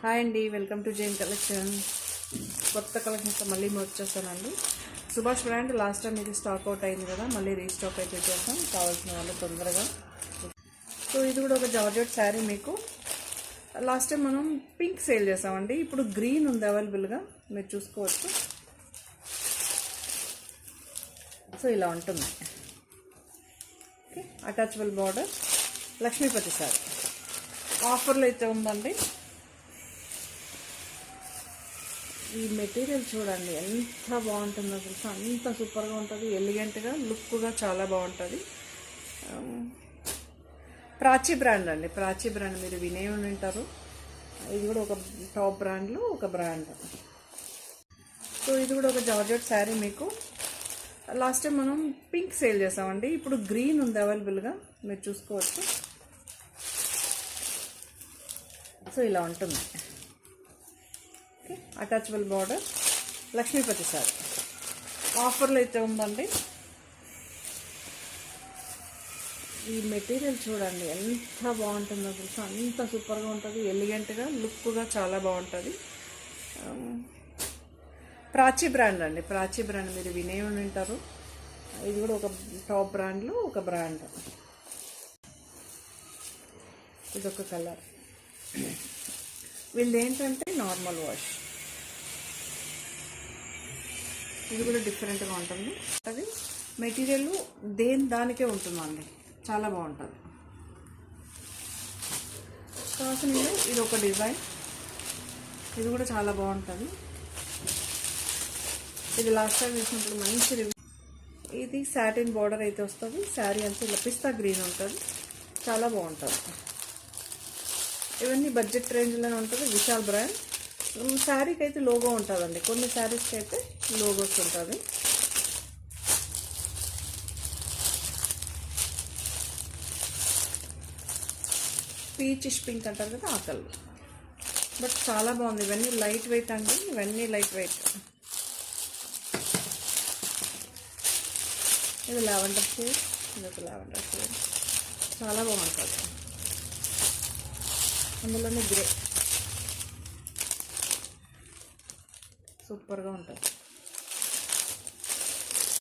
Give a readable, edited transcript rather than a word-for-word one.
Hi అండి, welcome to Jain collection. కొత్త కలెక్షన్తో మళ్ళీ వచ్చేస్తానండి. సుభాష్ బ్రాండ్ లాస్ట్ టైం ఇది స్టాక్ అవుట్ అయింది కదా, మళ్ళీ రీస్టాక్ అయితే చేస్తాం కావాల్సిన వాళ్ళు తొందరగా. సో ఇది కూడా ఒక జార్జెట్ శారీ. మీకు లాస్ట్ టైం మనం పింక్ సేల్ చేసామండి, ఇప్పుడు గ్రీన్ ఉంది అవైలబుల్గా, మీరు చూసుకోవచ్చు. సో ఇలా ఉంటుంది. Okay, attachable border, Lakshmipati sari ఆఫర్లో అయితే ఉందండి. ఈ మెటీరియల్ చూడండి ఎంత బాగుంటుందో తెలుసా, అంత సూపర్గా ఉంటుంది, ఎలిగెంట్గా లుక్గా చాలా బాగుంటుంది. ప్రాచీ బ్రాండ్ అండి, ప్రాచీ బ్రాండ్ మీరు వినే ఉంటారు. ఇది కూడా ఒక టాప్ బ్రాండ్లో ఒక బ్రాండ్. సో ఇది కూడా ఒక జార్జెట్ శారీ. మీకు లాస్ట్ టైం మనం పింక్ సేల్ చేసామండి, ఇప్పుడు గ్రీన్ ఉంది అవైలబుల్గా, మీరు చూసుకోవచ్చు. సో ఇలా ఉంటుంది. Okay, attachable border, Lakshmipati sari ఆఫర్లో అయితే ఉందండి. ఈ మెటీరియల్ చూడండి ఎంత బాగుంటుందో తెలుసా, అంత సూపర్గా ఉంటుంది, ఎలిగెంట్గా లుక్గా చాలా బాగుంటుంది. ప్రాచీ బ్రాండ్ అండి, ప్రాచీ బ్రాండ్ మీరు వినే ఉంటారు. ఇది కూడా ఒక టాప్ బ్రాండ్లో ఒక బ్రాండ్. ఇదొక కలర్. వీళ్ళు ఏంటంటే నార్మల్ వాష్, ఇది కూడా డిఫరెంట్గా ఉంటుంది. అది మెటీరియల్ దానికే ఉంటుందండి, చాలా బాగుంటుంది. కావాల్సిన ఇది ఒక డిజైన్, ఇది కూడా చాలా బాగుంటుంది. ఇది లాస్ట్ టైం వేసినప్పుడు మంచి రివ్యూ. ఇది సాటిన్ బార్డర్ అయితే వస్తుంది, శారీ అంతా ఇలా పిస్తా గ్రీన్ ఉంటుంది, చాలా బాగుంటుంది. ఇవన్నీ బడ్జెట్ రేంజ్లోనే ఉంటుంది. విశాల్ బ్రాండ్. శారీకి అయితే లోగో ఉంటుందండి, కొన్ని శారీస్కి అయితే లోగోస్ ఉంటుంది. పీచిష్ పింక్ అంటారు కదా, ఆ కలర్. బట్ చాలా బాగుంది. ఇవన్నీ లైట్ వెయిట్ అండి, ఇవన్నీ లైట్ వెయిట్. ఇది లావెండర్ షేడ్, ఇది ఒక లావెండర్ షేడ్, చాలా బాగుంటుంది. అందులోనే గ్రే, సూపర్గా ఉంటుంది.